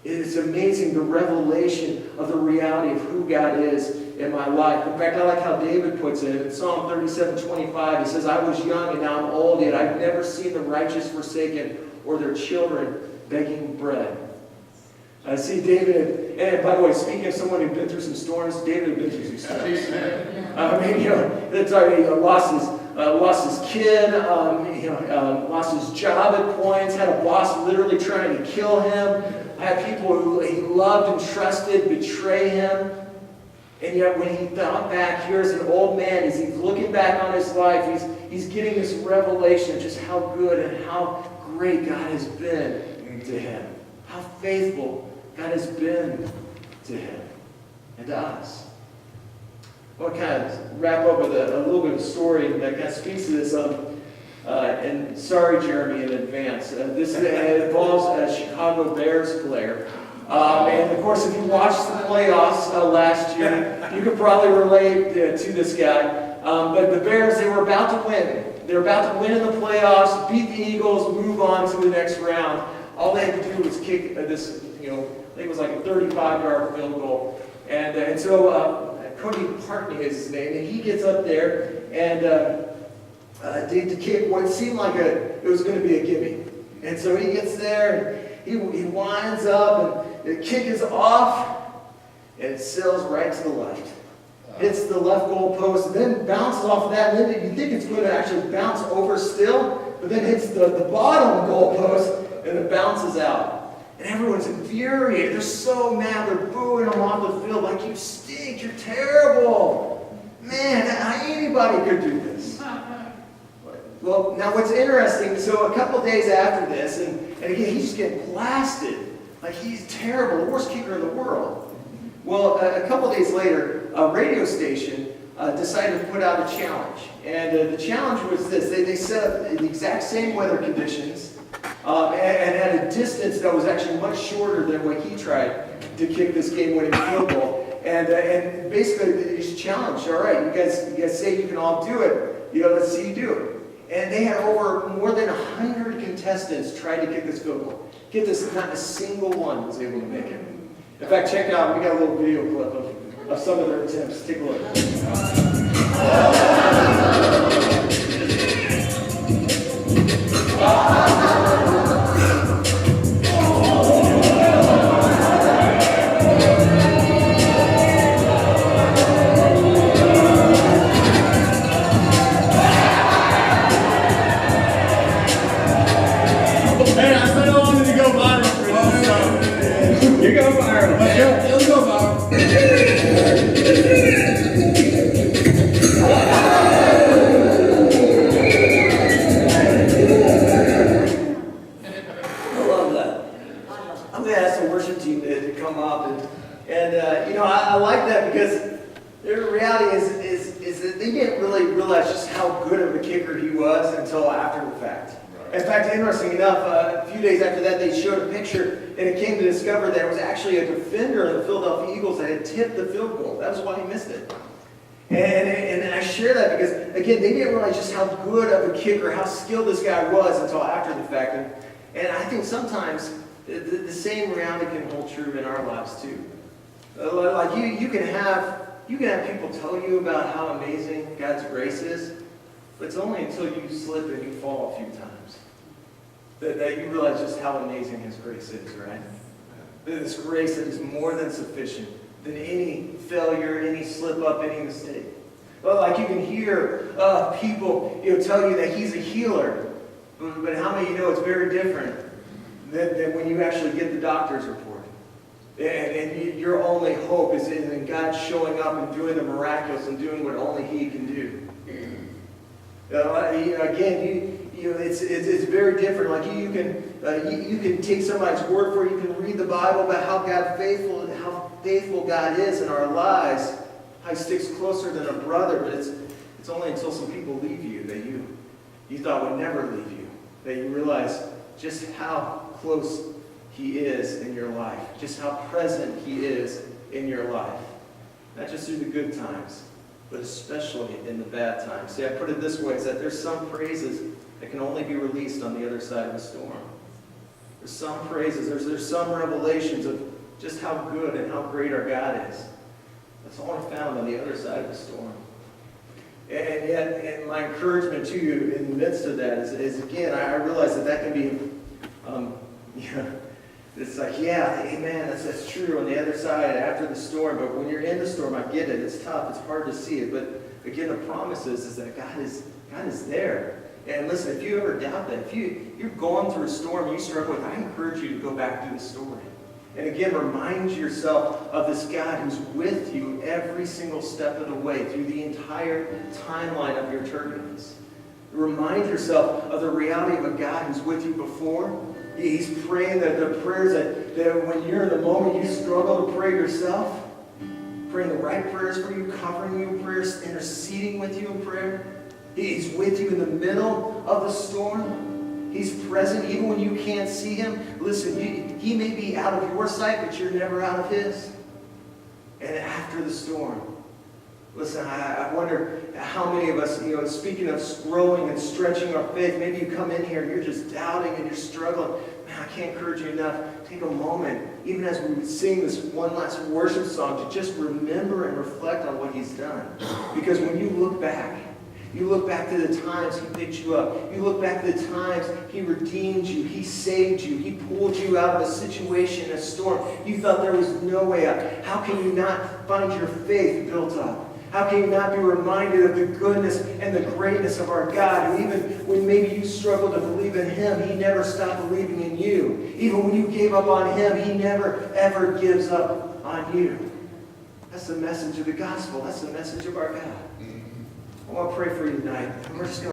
It is amazing, the revelation of the reality of who God is in my life. In fact, I like how David puts it. In Psalm 37:25, he says, I was young and now I'm old, yet I've never seen the righteous forsaken or their children begging bread. I see David, and by the way, speaking of someone who'd been through some storms, David had been through some storms. That's already lost his kid, lost his job at points, had a boss literally trying to kill him, had people who he loved and trusted betray him. And yet when he thought back, here's an old man, as he's looking back on his life, he's getting this revelation of just how good and how great God has been to him. How faithful God has been to him and to us. I want to kind of wrap up with a little bit of a story that kind of speaks to this. And sorry, Jeremy, in advance. This involves a Chicago Bears player. And of course, if you watched the playoffs last year, you could probably relate to this guy. But the Bears, they were about to win. They were about to win in the playoffs, beat the Eagles, move on to the next round. All they had to do was kick this, I think it was like a 35-yard field goal. And so Cody Parkney is his name, and he gets up there and to kick what seemed like it was going to be a gimme. And so he gets there, and he winds up, and the kick is off, and it sails right to the left. Hits the left goal post, and then bounces off of that, and then you think it's going to actually bounce over still, but then hits the bottom goal post, and it bounces out. And everyone's infuriated. They're so mad. They're booing him off the field like, you stink, you're terrible. Man, anybody could do this. Well, now what's interesting, so a couple days after this, and again, he's just getting blasted. Like, he's terrible, the worst kicker in the world. Well, a couple days later, a radio station decided to put out a challenge. And the challenge was this. They set up the exact same weather conditions and at a distance that was actually much shorter than what he tried to kick this game-winning field goal. And basically, they just challenged, all right, you guys say you can all do it. Let's see you do it. And they had more than 100 contestants try to kick this field goal. Get this, not a single one was able to make it. In fact, check out, we got a little video clip of some of their attempts. Take a look. I like that because the reality is that they didn't really realize just how good of a kicker he was until after the fact. In fact, interesting enough, a few days after that, they showed a picture, and it came to discover that it was actually a defender of the Philadelphia Eagles that had tipped the field goal. That was why he missed it. And I share that because, again, they didn't realize just how good of a kicker, how skilled this guy was until after the fact. And I think sometimes the same reality can hold true in our lives too. Like you can have people tell you about how amazing God's grace is, but it's only until you slip and you fall a few times that you realize just how amazing His grace is, right? This grace that is more than sufficient than any failure, any slip up, any mistake. Well, like you can hear people tell you that He's a healer, but how many of you know it's very different than when you actually get the doctor's report? And your only hope is in God showing up and doing the miraculous and doing what only He can do. Again, it's very different. Like you can take somebody's word for it. You can read the Bible about how faithful God is in our lives, how He sticks closer than a brother. But it's only until some people leave you that you thought would never leave you that you realize just how close He is in your life, just how present He is in your life. Not just through the good times, but especially in the bad times. See, I put it this way, is that there's some praises that can only be released on the other side of a storm. There's some praises. There's some revelations of just how good and how great our God is. That's all I found on the other side of the storm. And yet, and my encouragement to you in the midst of that is again, I realize that can be, it's like, yeah, amen, that's true on the other side after the storm. But when you're in the storm, I get it. It's tough. It's hard to see it. But again, the promise is that God is there. And listen, if you ever doubt that, if you're going through a storm and you struggle with it, I encourage you to go back through the story. And again, remind yourself of this God who's with you every single step of the way through the entire timeline of your turbulence. Remind yourself of the reality of a God who's with you before. He's praying the prayers that when you're in the moment you struggle to pray yourself, praying the right prayers for you, covering you in prayers, interceding with you in prayer. He's with you in the middle of the storm. He's present even when you can't see him. Listen, he may be out of your sight, but you're never out of his. And after the storm, listen, I wonder how many of us, speaking of growing and stretching our faith, maybe you come in here and you're just doubting and you're struggling. Man, I can't encourage you enough. Take a moment, even as we sing this one last worship song, to just remember and reflect on what he's done. Because when you look back to the times he picked you up. You look back to the times he redeemed you. He saved you. He pulled you out of a situation, a storm. You thought there was no way out. How can you not find your faith built up? How can you not be reminded of the goodness and the greatness of our God, who even when maybe you struggle to believe in him, he never stopped believing in you. Even when you gave up on him, he never, ever gives up on you. That's the message of the gospel. That's the message of our God. I want to pray for you tonight. We're just going to